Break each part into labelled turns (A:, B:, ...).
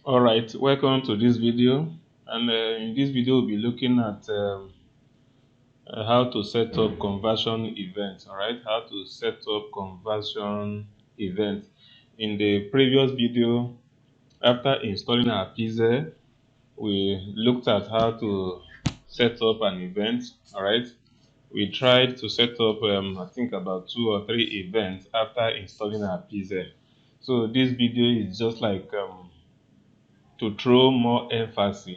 A: Alright, welcome to this video, and in this video we'll be looking at how to set up conversion events. Alright, how to set up conversion events. In the previous video, after installing our Pixel, we looked at how to set up an event. Alright, we tried to set up I think about 2 or 3 events after installing our Pixel. So this video is just like to throw more emphasis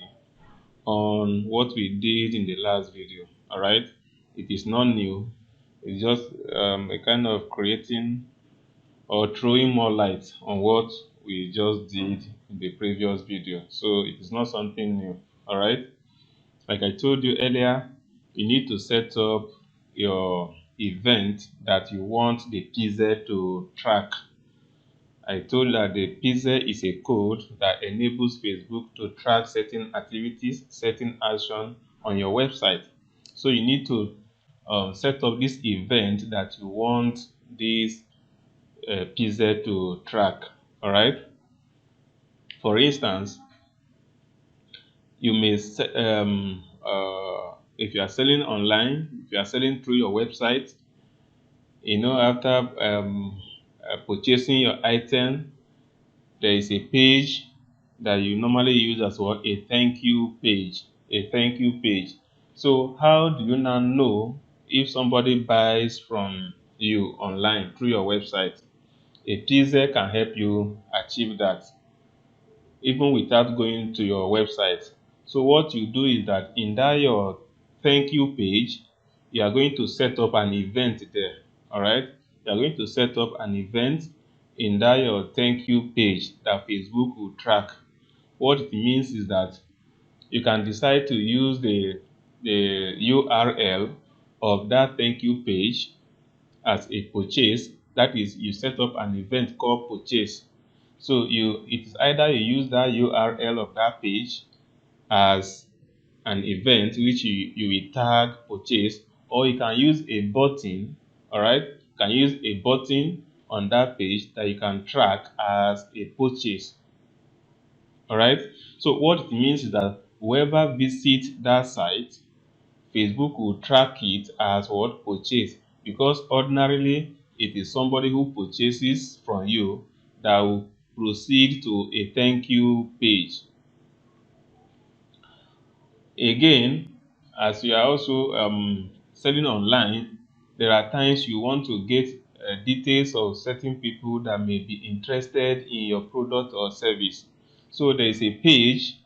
A: on what we did in the last video. All right, it is not new. It's just a kind of creating or throwing more light on what we just did in the previous video. So it is not something new. All right, like I told you earlier, you need to set up your event that you want the Pixel to track. I told that the Pixel is a code that enables Facebook to track certain activities, certain action on your website. So you need to set up this event that you want this Pixel to track. All right. For instance, you may if you are selling online, if you are selling through your website, after purchasing your item, there is a page that you normally use as well, a thank you page. So how do you now know if somebody buys from you online through your website? A teaser can help you achieve that even without going to your website. So what you do is that in that your thank you page, you are going to set up an event there. All right, you are going to set up an event in that your thank you page that Facebook will track. What it means is that you can decide to use the URL of that thank you page as a purchase. That is, you set up an event called purchase. So it is either you use that URL of that page as an event which you will tag purchase, or you can use a button. All right, you can use a button on that page that you can track as a purchase. All right, so what it means is that whoever visits that site, Facebook will track it as what? Purchase, because ordinarily it is somebody who purchases from you that will proceed to a thank you page. Again, as you are also selling online, there are times you want to get details of certain people that may be interested in your product or service. So there is a page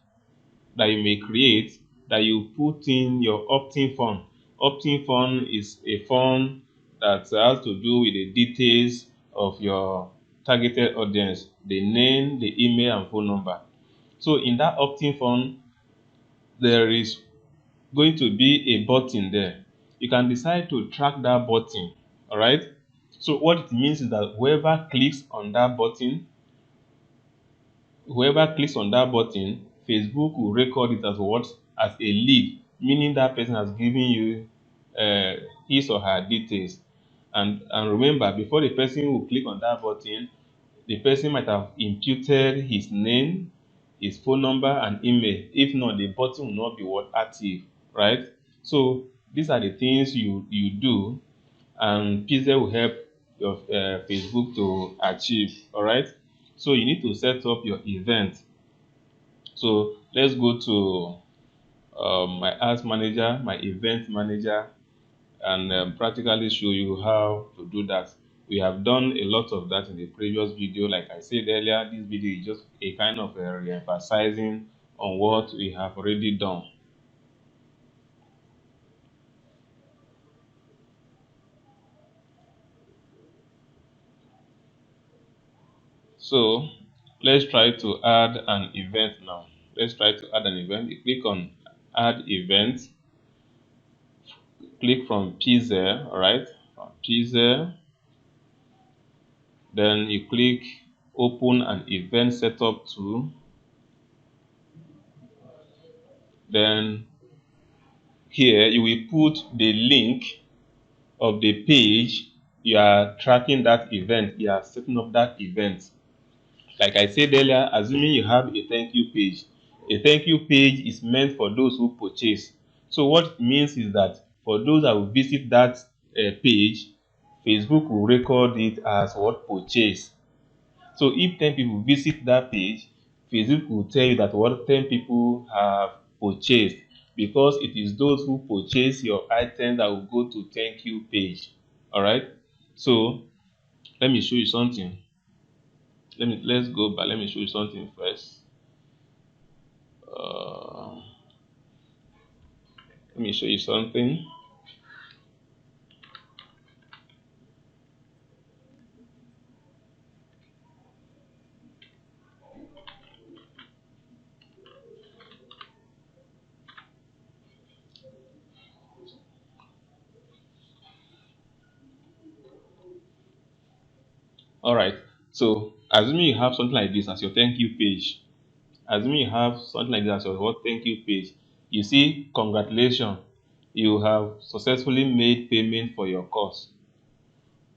A: that you may create that you put in your opt-in form. Opt-in form is a form that has to do with the details of your targeted audience, the name, the email, and phone number. So in that opt-in form, there is going to be a button there. You can decide to track that button. All right. So what it means is that whoever clicks on that button, Facebook will record it as what? As a lead, meaning that person has given you his or her details. And remember, before the person will click on that button, the person might have imputed his name, his phone number, and email. If not, the button will not be what? Active, right? So these are the things you do, and Pixel will help your Facebook to achieve. All right. So you need to set up your event. So let's go to my ads manager, my event manager, and practically show you how to do that. We have done a lot of that in the previous video. Like I said earlier, this video is just a kind of re-emphasizing on what we have already done. So let's try to add an event now. Let's try to add an event. You click on add event. Click from Pixel, all right? From Pixel. Then you click open an event setup tool. Then here you will put the link of the page you are tracking that event, you are setting up that event. Like I said earlier, assuming you have a thank you page, a thank you page is meant for those who purchase. So what it means is that for those that will visit that page, Facebook will record it as what purchase. So if 10 people visit that page, Facebook will tell you that what 10 people have purchased, because it is those who purchase your item that will go to thank you page. All right. So let me show you something. Let's go back. Let me show you something first. Uh, Let me show you something. All right. So assuming you have something like this as your thank you page, assuming you have something like this as your what thank you page, you see, congratulations, you have successfully made payment for your course.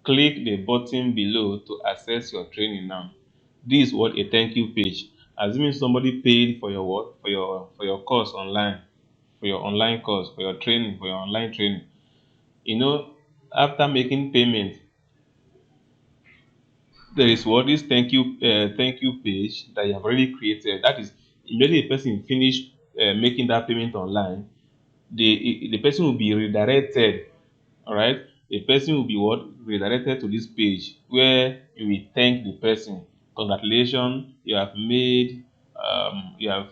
A: Click the button below to access your training now. This is what a thank you page. Assuming somebody paid for your what for your course online, for your online course, for your training, for your online training. You know, after making payment, there is what is thank you page that you have already created. That is, immediately a person finish making that payment online, the person will be redirected. All right, the person will be what redirected to this page where you will thank the person. Congratulations, you have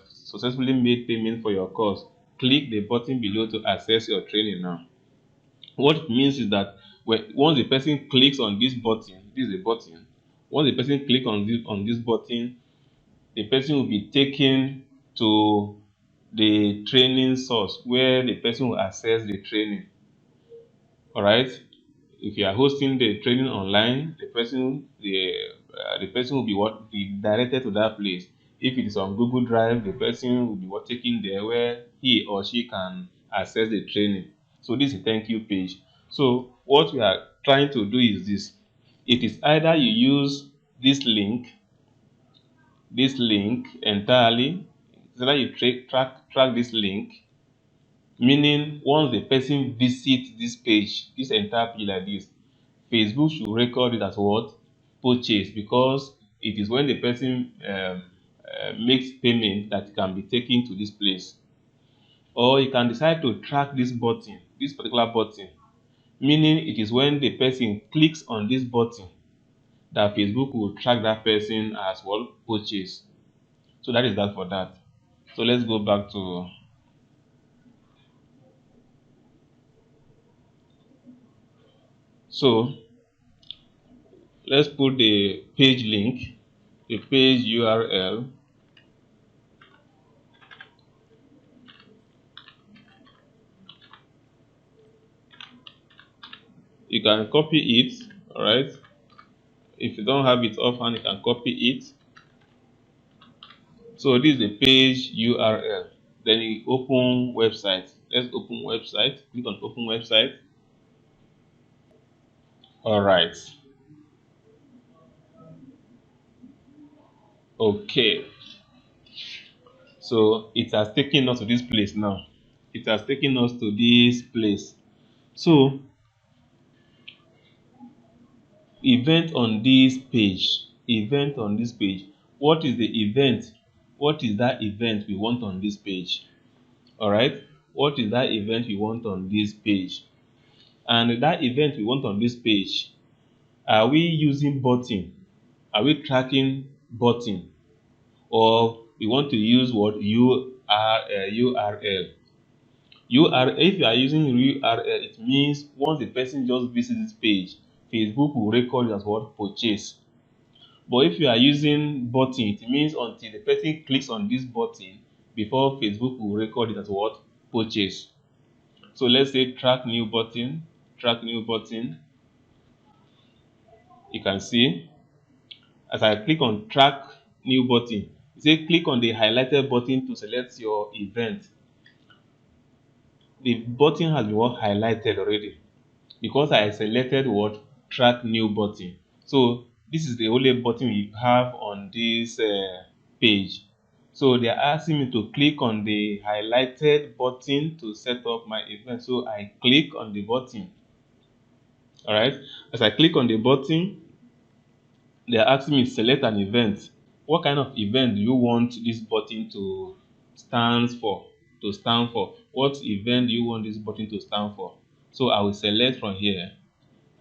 A: successfully made payment for your course. Click the button below to access your training now. What it means is that once the person clicks on this button, this is a button. Once the person click on this button, the person will be taken to the training source where the person will access the training. All right. If you are hosting the training online, the person will be what be directed to that place. If it is on Google Drive, the person will be what taken there where he or she can access the training. So this is a thank you page. So what we are trying to do is this. It is either you use this link entirely, so that you track this link, meaning once the person visits this page, this entire page like this, Facebook should record it as what purchase, because it is when the person makes payment that it can be taken to this place. Or you can decide to track this particular button, meaning it is when the person clicks on this button that Facebook will track that person as well purchase. So that is that for that. So let's go back to, so let's put the page link, the page URL. You can copy it. All right. If you don't have it offhand, you can copy it. So this is the page URL. Then you open website. Let's open website. Click on open website. All right. Okay. So it has taken us to this place now. It has taken us to this place. So event on this page. Event on this page. What is the event? What is that event we want on this page? All right. What is that event we want on this page? And that event we want on this page, are we using button? Are we tracking button? Or we want to use what URL? If you are using URL, it means once the person just visits this page, Facebook will record it as what purchase. But if you are using button, it means until the person clicks on this button before Facebook will record it as what purchase. So let's say track new button, you can see as I click on track new button, you say click on the highlighted button to select your event. The button has been highlighted already because I selected what track new button. So this is the only button we have on this page. So they are asking me to click on the highlighted button to set up my event. So I click on the button. All right. As I click on the button, they are asking me select an event. What kind of event do you want this button to stand for? What event do you want this button to stand for? So I will select from here.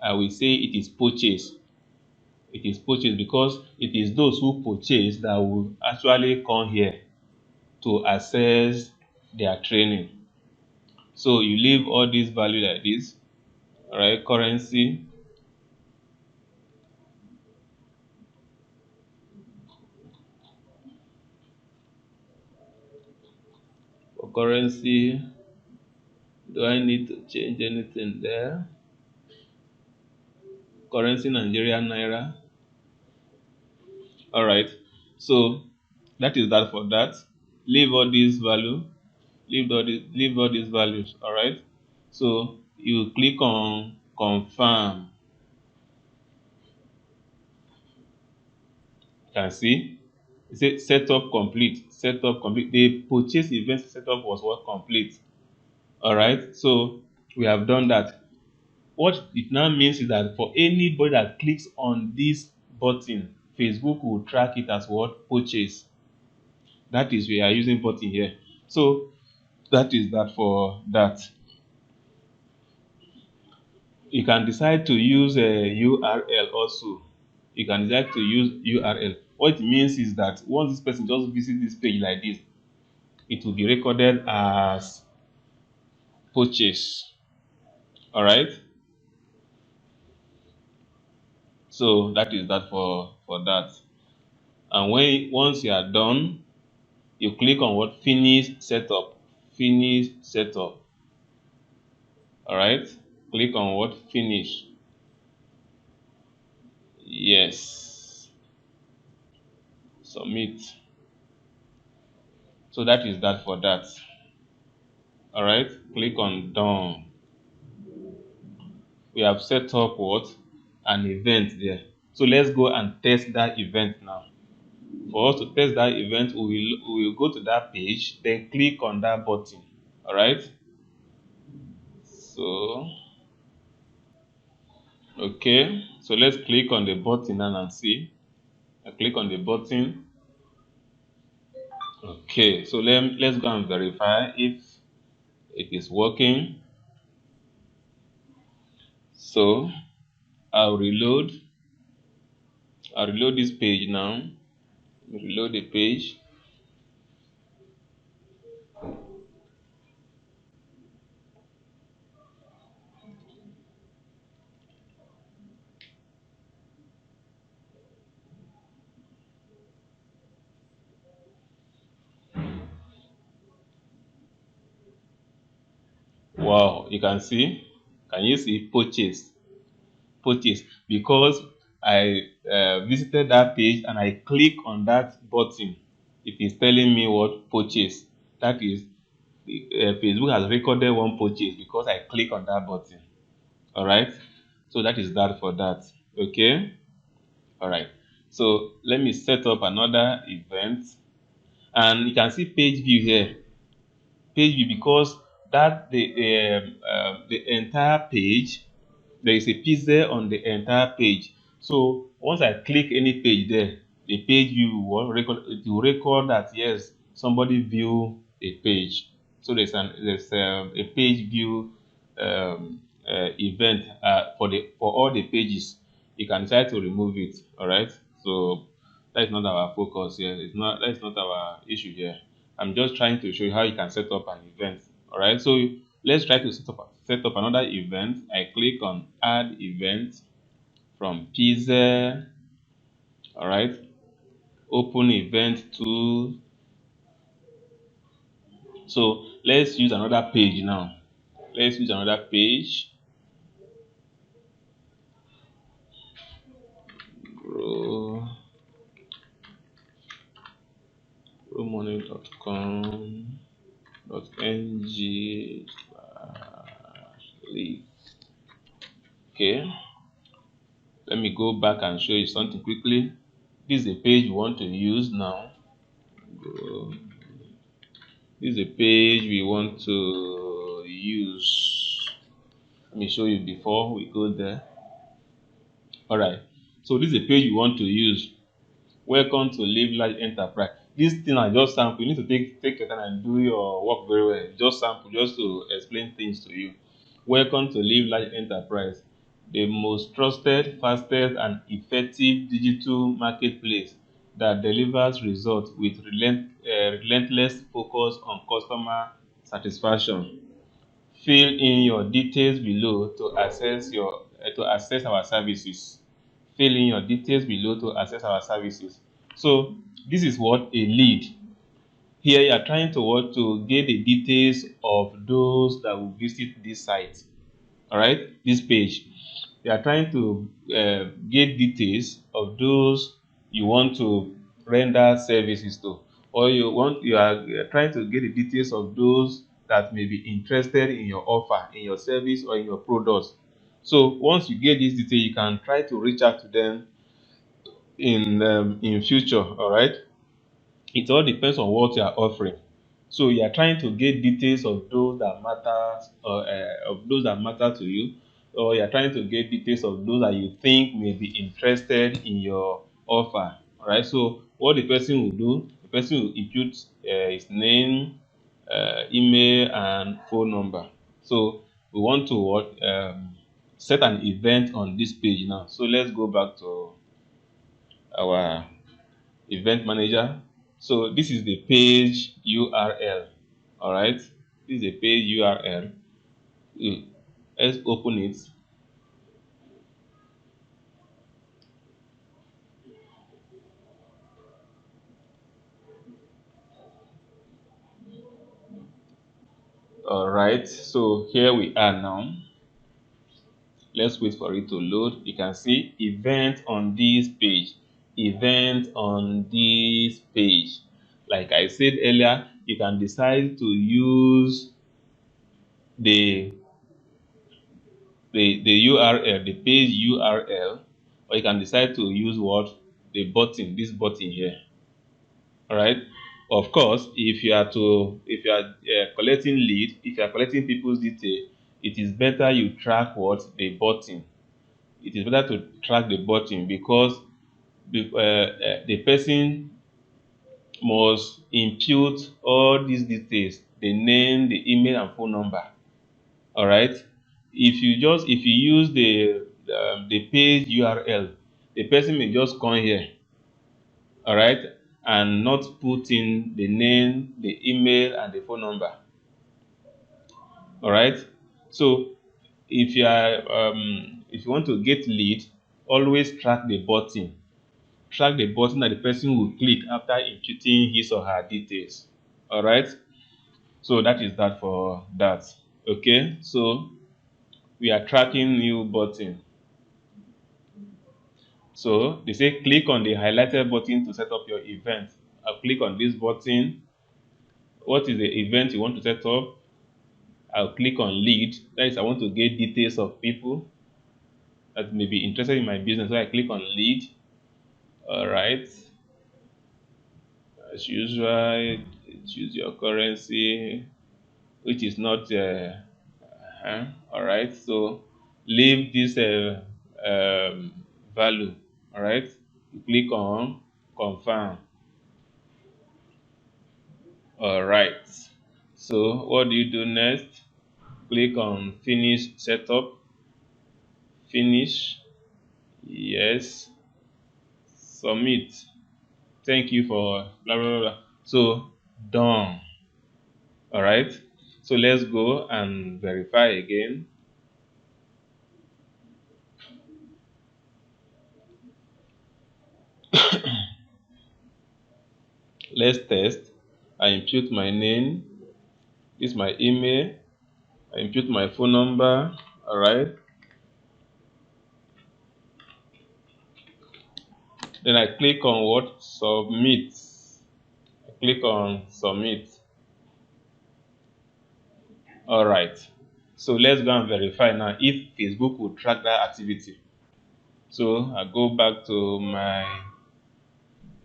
A: I will say it is purchase. It is purchase because it is those who purchase that will actually come here to access their training. So you leave all these value like this. All right, currency. For currency, do I need to change anything there? Currency Nigerian naira. All right. So that is that for that. Leave all these value. Leave all these values. All right. So you click on confirm. You can see it says setup complete. Setup complete. The purchase event setup was what complete. All right. So we have done that. What it now means is that for anybody that clicks on this button, Facebook will track it as what purchase. That is, we are using button here. So that is that for that. You can decide to use a URL also. You can decide to use URL. What it means is that once this person just visit this page like this, it will be recorded as purchase. All right. So that is that for that. And once you are done, you click on what finish setup. Finish setup. All right. Click on what finish. Yes. Submit. So that is that for that. All right. Click on done. We have set up what an event there. So let's go and test that event now. For us to test that event, we will go to that page, then click on that button. All right. So okay. So let's click on the button and see. I click on the button. Okay. So let's go and verify if it is working. So I'll reload. I'll reload this page now. Reload the page. Wow, you can see. Can you see purchase? Purchase because I visited that page and I click on that button. It is telling me what purchase. That is, Facebook has recorded one purchase because I click on that button. All right. So that is that for that. Okay. All right. So let me set up another event, and you can see page view here. Page view because that the entire page, there is a pixel on the entire page. So once I click any page there, the page view will record, it will record that yes, somebody view a page. So there's a page view event for all the pages. You can decide to remove it. All right. So that is not our focus here. That's not our issue here. I'm just trying to show you how you can set up an event. All right. So let's try to set up another event. I click on add event from Pixel. All right. Open event tool. So let's use another page now. Let's use another page. Grow, growmoney.com.ng/lead. Okay. Let me go back and show you something quickly. This is a page we want to use now. This is a page we want to use. Let me show you before we go there. All right. So this is a page you want to use. Welcome to Live Large Enterprise. This thing I just sample. You need to take your time and do your work very well. Just sample, just to explain things to you. Welcome to Live Large Enterprise, the most trusted, fastest, and effective digital marketplace that delivers results with relentless focus on customer satisfaction. Fill in your details below to access our services. Fill in your details below to access our services. So this is what a lead. Here you are trying to what to get the details of those that will visit this site. All right, this page. You are trying to get details of those you want to render services to, or you are trying to get the details of those that may be interested in your offer, in your service, or in your products. So once you get this detail, you can try to reach out to them in future. All right, it all depends on what you are offering. So you are trying to get details of those that matter, of those that matter to you, or you are trying to get details of those that you think may be interested in your offer. All right. So what the person will do, the person will input his name, email, and phone number. So we want to set an event on this page now. So let's go back to our event manager. So this is the page URL. All right, this is the page URL. Let's open it. All right, so here we are now. Let's wait for it to load. You can see event on this page. Event on this page. Like I said earlier, you can decide to use the the URL, the page URL, or you can decide to use what, the button, this button here. All right. Of course, if you are collecting lead, if you are collecting people's detail, it is better you track what, the button. It is better to track the button, because the person must impute all these details: the name, the email, and phone number. All right. If you use the page URL, the person may just come here, all right, and not put in the name, the email, and the phone number. All right. So if you want to get lead, always track the button. Track the button that the person will click after imputing his or her details. All right. So that is that for that. Okay. So we are tracking new button. So they say click on the highlighted button to set up your event. I'll click on this button. What is the event you want to set up? I'll click on lead. That is, I want to get details of people that may be interested in my business. So I click on lead. All right. As usual, choose your currency, which is not. All right. So leave this value. All right. You click on confirm. All right. So what do you do next? Click on finish setup. Finish. Yes. Submit. Thank you for blah blah blah. So done. All right. So let's go and verify again. Let's test. I input my name. This is my email. I input my phone number. All right. Then I click on what? Submit. I click on submit. All right. So let's go and verify now if Facebook will track that activity. So I go back to my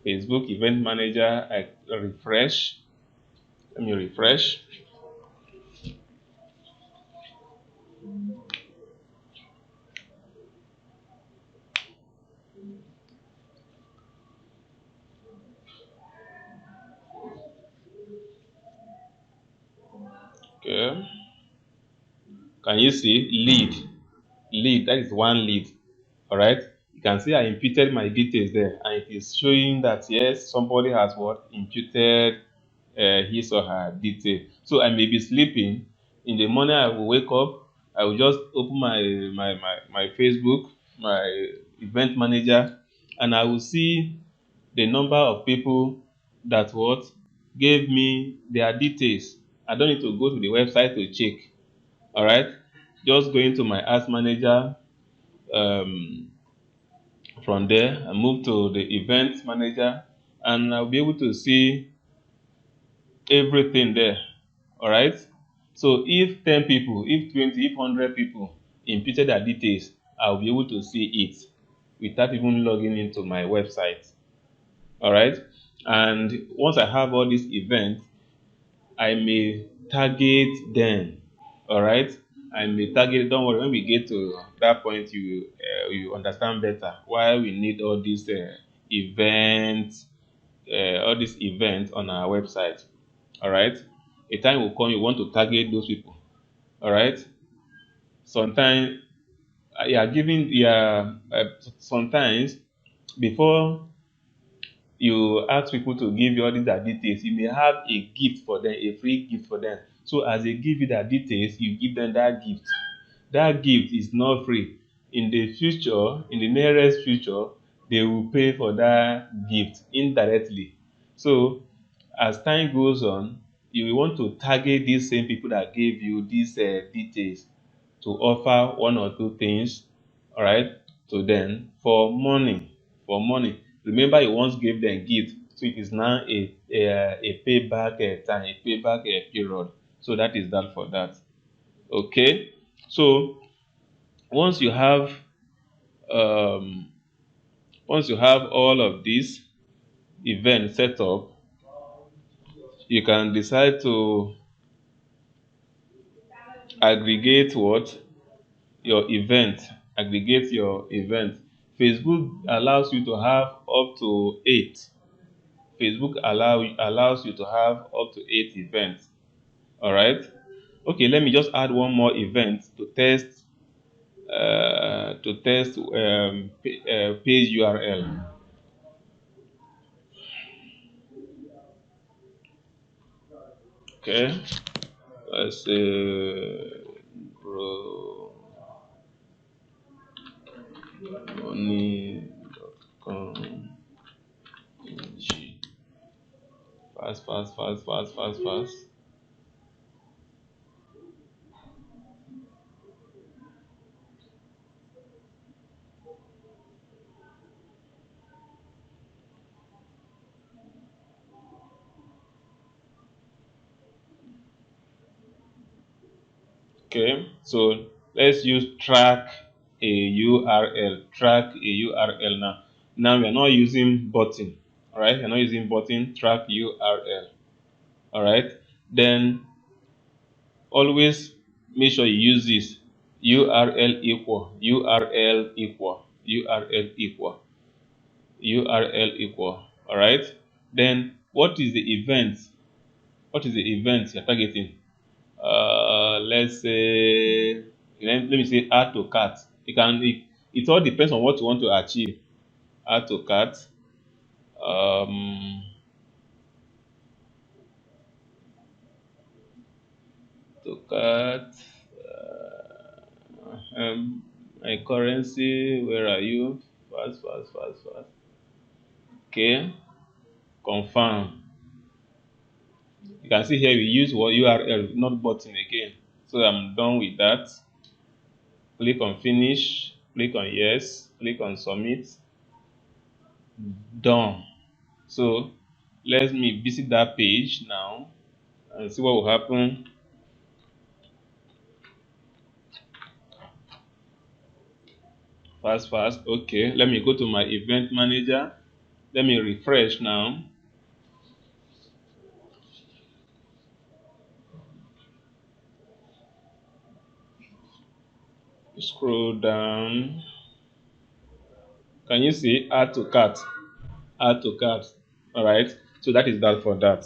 A: Facebook event manager. I refresh. Let me refresh. Okay. Can you see lead? Lead, that is one lead. All right. You can see I imputed my details there, and it is showing that yes, somebody has what imputed his or her detail. So I may be sleeping. In the morning, I will wake up. I will just open my Facebook, my event manager, and I will see the number of people that what gave me their details. I don't need to go to the website to check. All right, just going to my ads manager. Um, from there, I move to the event manager, and I'll be able to see everything there. All right. So if 10 people, if 20, if 100 people imputed their details, I'll be able to see it without even logging into my website. All right. And once I have all these events, I may target them. All right. I may target. Don't worry. When we get to that point, you understand better why we need all these events, all these events on our website. All right. A time will come you want to target those people. All right. Sometimes, sometimes before you ask people to give you all these their details, you may have a gift for them, a free gift for them. So as they give you their details, you give them that gift. That gift is not free. In the future, in the nearest future, they will pay for that gift indirectly. So as time goes on, you will want to target these same people that gave you these details to offer one or two things, all right, to them for money. For money. Remember, you once gave them gift, so it is now a payback time, a payback period. So that is that for that. Okay. So once you have um, once you have all of these events set up, you can decide to aggregate what your event. Aggregate your event. Facebook allows you to have up to 8. Facebook allows you to have up to 8 events. All right. Okay, let me just add one more event to test page URL. Okay, let's say bro money.com. Fast, fast, fast, fast, fast, fast. Okay, so let's use track a URL. Track a URL now. Now we are not using button. All right, we're not using button. Track URL. All right. Then always make sure you use this URL equal URL equal URL equal URL equal. All right. Then what is the event? What is the event you're targeting? Let's say let me say add to cart. It all depends on what you want to achieve. Add to cart. Um, to cart. My currency. Where are you? Fast, fast, fast, fast. Okay. Confirm. You can see here we use what URL, not button again. So I'm done with that. Click on finish. Click on yes. Click on submit. Done. So let me visit that page now and see what will happen. Fast. Okay, let me go to my event manager. Let me refresh now. Scroll down. Can you see add to cart? Add to cart. All right. So that is that for that.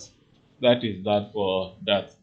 A: That is that for that.